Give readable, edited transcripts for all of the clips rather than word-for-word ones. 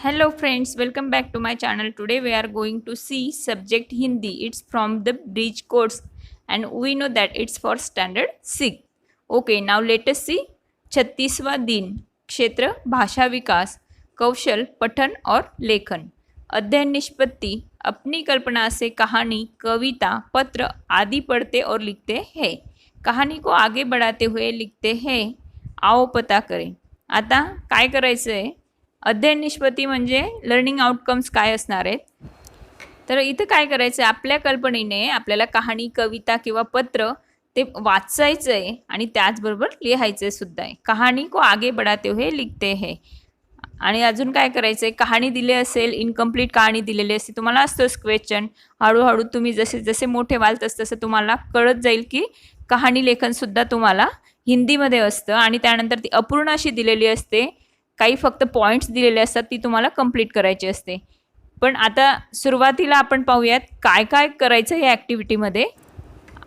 Hello friends, welcome back to my channel. Today we are going to see subject Hindi. It's from the bridge course and we know that it's for standard 6. Okay, now let us see 36वां दिन क्षेत्र भाषा विकास कौशल पठन और लेखन अध्ययन निष्पत्ति अपनी कल्पना से कहानी कविता पत्र आदि पढ़ते और लिखते हैं. कहानी को आगे बढ़ाते हुए लिखते हैं. आओ पता करें. आता काय करायचं आहे. अध्ययन निष्पत्ती म्हणजे लर्निंग आउटकम्स काय असणार आहेत. तर इथं काय करायचं आहे, आपल्या कल्पनेने आपल्याला कहाणी कविता किंवा पत्र ते वाचायचं आहे आणि त्याचबरोबर लिहायचं सुद्धा आहे. कहाणी को आगे बढ़ाते हुए लिखते हैं. आणि अजून काय करायचं आहे, कहाणी दिली असेल इनकम्प्लीट कहाणी दिलेली असते तुम्हाला असतोच क्वेश्चन. हळूहळू तुम्ही जसे जसे मोठे व्हाल तसं तुम्हाला कळत जाईल की कहाणी लेखनसुद्धा तुम्हाला हिंदीमध्ये असतं आणि त्यानंतर ती अपूर्ण अशी दिलेली असते. काही फक्त पॉईंट्स दिलेले असतात ती तुम्हाला कंप्लीट करायची असते. पण आता सुरुवातीला आपण पाहूयात काय काय करायचं या ॲक्टिव्हिटीमध्ये.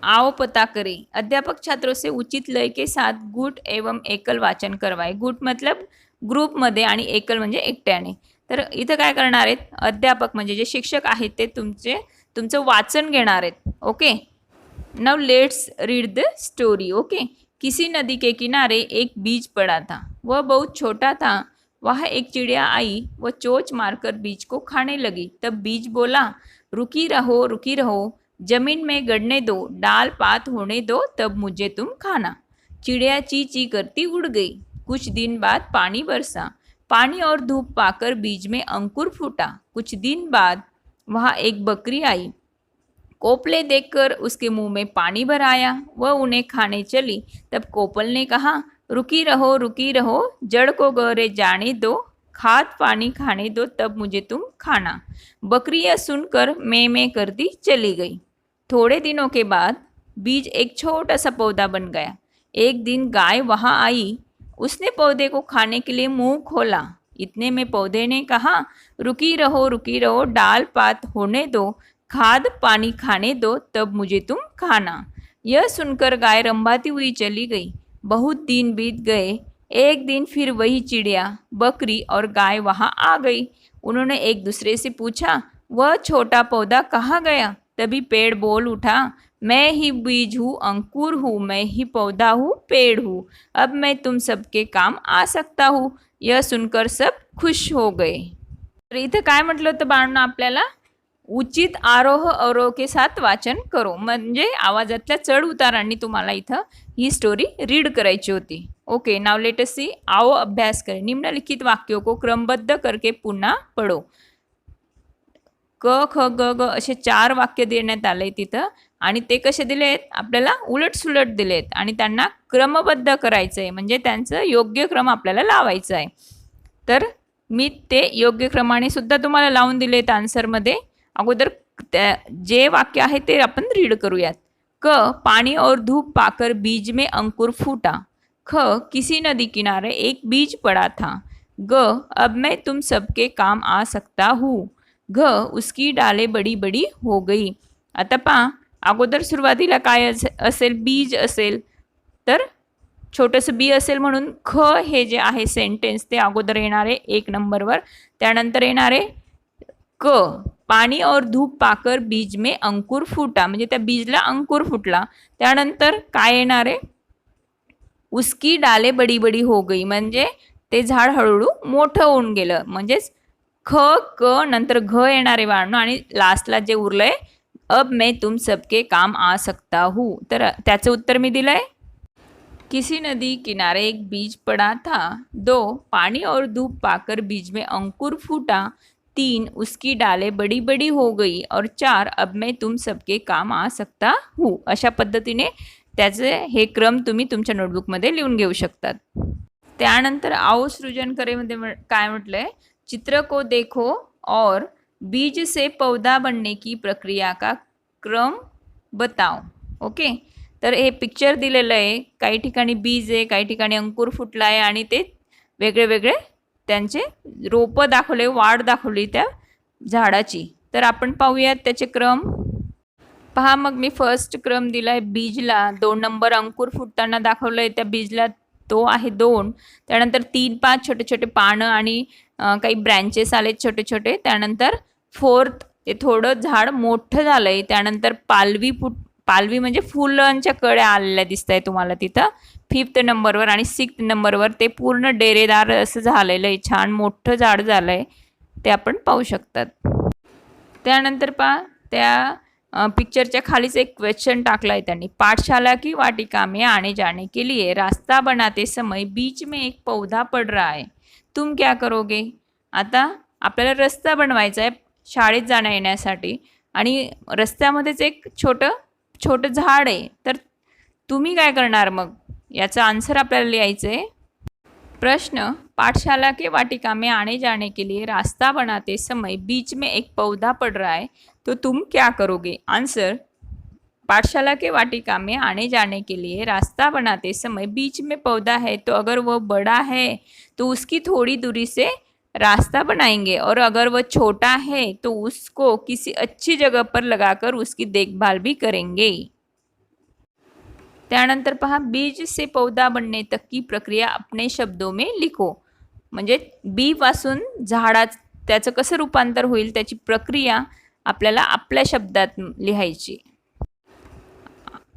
आओ पता करें. अध्यापक छात्रों से उचित लय के साथ गुट एवं एकल वाचन करवाए. गुट मतलब ग्रुपमध्ये आणि एकल म्हणजे एकट्याने. तर इथं काय करणार आहेत, अध्यापक म्हणजे जे शिक्षक आहेत ते तुमचं वाचन घेणार आहेत. Okay, now let's read the story. Okay, किसी नदी के किनारे एक बीज पड़ा था. वह बहुत छोटा था. वहाँ एक चिड़िया आई. वह चोंच मारकर बीज को खाने लगी. तब बीज बोला, रुकी रहो, जमीन में गड़ने दो, डाल पात होने दो, तब मुझे तुम खाना. चिड़िया ची ची करती उड़ गई. कुछ दिन बाद पानी बरसा. पानी और धूप पाकर बीज में अंकुर फूटा. कुछ दिन बाद वहाँ एक बकरी आई. कोपले देखकर उसके मुंह में पानी भर आया. वह उन्हें खाने चली. तब कोपल ने कहा, रुकी रहो, जड़ को गहरे जाने दो, खाद पानी खाने दो, तब मुझे तुम खाना. बकरी यह सुनकर मैं करती चली गई. थोड़े दिनों के बाद बीज एक छोटा सा पौधा बन गया. एक दिन गाय वहाँ आई. उसने पौधे को खाने के लिए मुंह खोला. इतने में पौधे ने कहा, रुकी रहो, डाल पात होने दो, खाद पानी खाने दो, तब मुझे तुम खाना. यह सुनकर गाय रंभाती हुई चली गई. बहुत दिन बीत गए. एक दिन फिर वही चिड़िया, बकरी और गाय वहाँ आ गई. उन्होंने एक दूसरे से पूछा, वह छोटा पौधा कहाँ गया. तभी पेड़ बोल उठा, मैं ही बीज हूँ, अंकुर हूँ, मैं ही पौधा हूँ, पेड़ हूँ. अब मैं तुम सबके काम आ सकता हूँ. यह सुनकर सब खुश हो गए. तर इथं काय म्हटलं होतं बाळांनो आपल्याला, उचित आरोह अवरोह के साथ वाचन करो. म्हणजे आवाजातल्या चढ उतारांनी तुम्हाला इथं ही स्टोरी रीड करायची होती. Okay, now let us see. आओ अभ्यास करें. निम्नलिखित वाक्यों को क्रमबद्ध करके पुन्हा पढ़ो. क ख ग ग असे 4 वाक्य देण्यात आले तिथं आणि ते कसे दिले आहेत, आपल्याला उलटसुलट दिले आहेत आणि त्यांना क्रमबद्ध करायचं आहे. म्हणजे त्यांचं योग्य क्रम आपल्याला लावायचं आहे. तर मी ते योग्य क्रमाने सुद्धा तुम्हाला लावून दिले आहेत आन्सरमध्ये. अगोदर जे वाक्य आहे ते आपण रीड करूयात. क, पानी और धूप पाकर बीज में अंकुर फूटा. ख, किसी नदी किनारे एक बीज पड़ा था. ग, अब मैं तुम सबके काम आ सकता हूँ. घ, उसकी डालें बड़ी बड़ी हो गई. आता पहा, अगोदर सुरुवातीला काय असेल, बीज असेल, तर छोटंसं बी असेल म्हणून ख हे जे आहे सेंटेन्स ते अगोदर येणारे 1 नंबरवर. त्यानंतर येणारे क, पानी और धूप पाकर बीज में अंकुर फूटा, म्हणजे त्या बीजला अंकुर फुटला. त्यानंतर काय येणार आहे, उसकी डाले बडी बडी हो गई, म्हणजे ते झाड हळूहळू मोठं होऊन गेलं. म्हणजेच ख क नंतर घ येणारे बाळांनो आणि लास्टला जे उरलंय, अब मैं तुम सबके काम आ सकता हूँ. तर त्याचं उत्तर मी दिलंय. किसी नदी किनारे एक बीज पड़ा था. 2, पानी और धूप पाकर बीज में अंकुर फूटा. 3, उसकी डालें बड़ी बड़ी हो गई. और 4, अब मैं तुम सबके काम आ सकता हूँ. अशा पद्धतीने त्याचे हे क्रम तुम्ही तुमच्या नोटबुकमध्ये लिहून घेऊ शकतात. त्यानंतर आओ सृजन करेमध्ये काय म्हटलंय, चित्र को देखो और बीज से पौधा बनने की प्रक्रिया का क्रम बताओ. ओके, तर हे पिक्चर दिलेलं आहे. काही ठिकाणी बीज आहे, काही ठिकाणी अंकुर फुटला आहे आणि ते वेगळे वेगळे त्यांचे रोपं दाखवले, वाढ दाखवली त्या झाडाची. तर आपण पाहूयात त्याचे क्रम. पहा, मग मी फर्स्ट क्रम दिला आहे बीजला. 2 नंबर अंकुर फुटताना दाखवलं आहे त्या बीजला, तो आहे 2. त्यानंतर 3-5 छोटे छोटे पानं आणि काही ब्रँचेस आलेत छोटे छोटे. त्यानंतर फोर्थ ते थोडं झाड मोठं झालंय. त्यानंतर पालवी म्हणजे फुलांच्या कळ्या आलेल्या दिसत आहे तुम्हाला तिथं 5th नंबरवर. आणि 6th नंबरवर ते पूर्ण डेरेदार असं झालेलं आहे, छान मोठं झाड झालंय ते आपण पाहू शकतात. त्यानंतर पहा त्या पिक्चरच्या खालीच एक क्वेश्चन टाकला आहे त्यांनी. पाठशाला की वाटिका में आने जाने के लिए रास्ता बनाते समय बीच में एक पौधा पड़ रहा है, तुम क्या करोगे. आता आपल्याला रस्ता बनवायचा आहे शाळेत जाण्या येण्यासाठी आणि रस्त्यामध्येच एक छोटं झाड आहे, तर तुम्ही काय करणार मग. याचा आन्सर आपल्याला लिहायचं आहे. प्रश्न, पाठशाला के वाटिका में आने जाने के लिए रास्ता बनाते समय बीच में एक पौधा पड़ रहा है, तो तुम क्या करोगे. आंसर, पाठशाला के वाटिका में आने जाने के लिए रास्ता बनाते समय बीच में पौधा है, तो अगर वह बड़ा है तो उसकी थोड़ी दूरी से रास्ता बनाएंगे, और अगर वह छोटा है तो उसको किसी अच्छी जगह पर लगाकर उसकी देखभाल भी करेंगे. त्यानंतर पहा, बीज से पौधा बनने तक की प्रक्रिया अपने शब्दों में लिखो. म्हणजे बी पासून झाडात त्याचं कसं रूपांतर होईल त्याची प्रक्रिया आपल्याला आपल्या शब्दात लिहायची.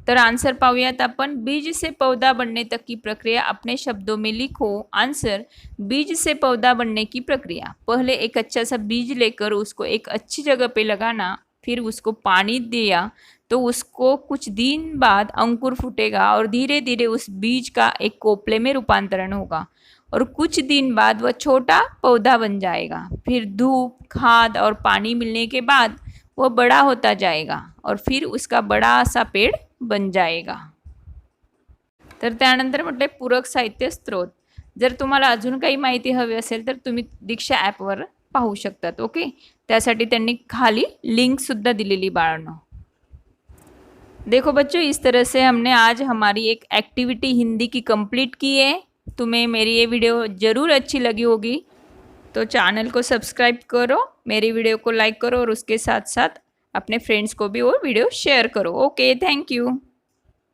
तर आंसर पाहूयात आपण. बीज से पौधा बनने तक की प्रक्रिया अपने शब्दों में लिखो. आंसर, बीज से पौधा बनने की प्रक्रिया, पहले एक अच्छा सा बीज लेकर उसको एक अच्छी जगह पे लगाना, फिर उसको पानी दिया तो उसको कुछ दिन बाद अंकुर फूटेगा और धीरे धीरे उस बीज का एक कोपले में रूपांतरण होगा और कुछ दिन बाद वह छोटा पौधा बन जाएगा. फिर धूप, खाद और पानी मिलने के बाद वह बड़ा होता जाएगा और फिर उसका बड़ा सा पेड़ बन जाएगा. तर त्यानंतर म्हटले पूरक साहित्य स्त्रोत. जर तुम्हाला अजून काही माहिती हवी असेल तर तुम्ही दीक्षा ॲपवर पाहू शकतात. ओके, त्यासाठी त्यांनी खाली लिंक सुद्धा दिलेली बाळांनो. देखो बच्चों, इस तरह से हमने आज हमारी एक एक्टिविटी हिंदी की कंप्लीट की है. तुम्हें मेरी ये वीडियो ज़रूर अच्छी लगी होगी, तो चैनल को सब्सक्राइब करो, मेरी वीडियो को लाइक करो और उसके साथ साथ अपने फ्रेंड्स को भी वो वीडियो शेयर करो. Okay, thank you.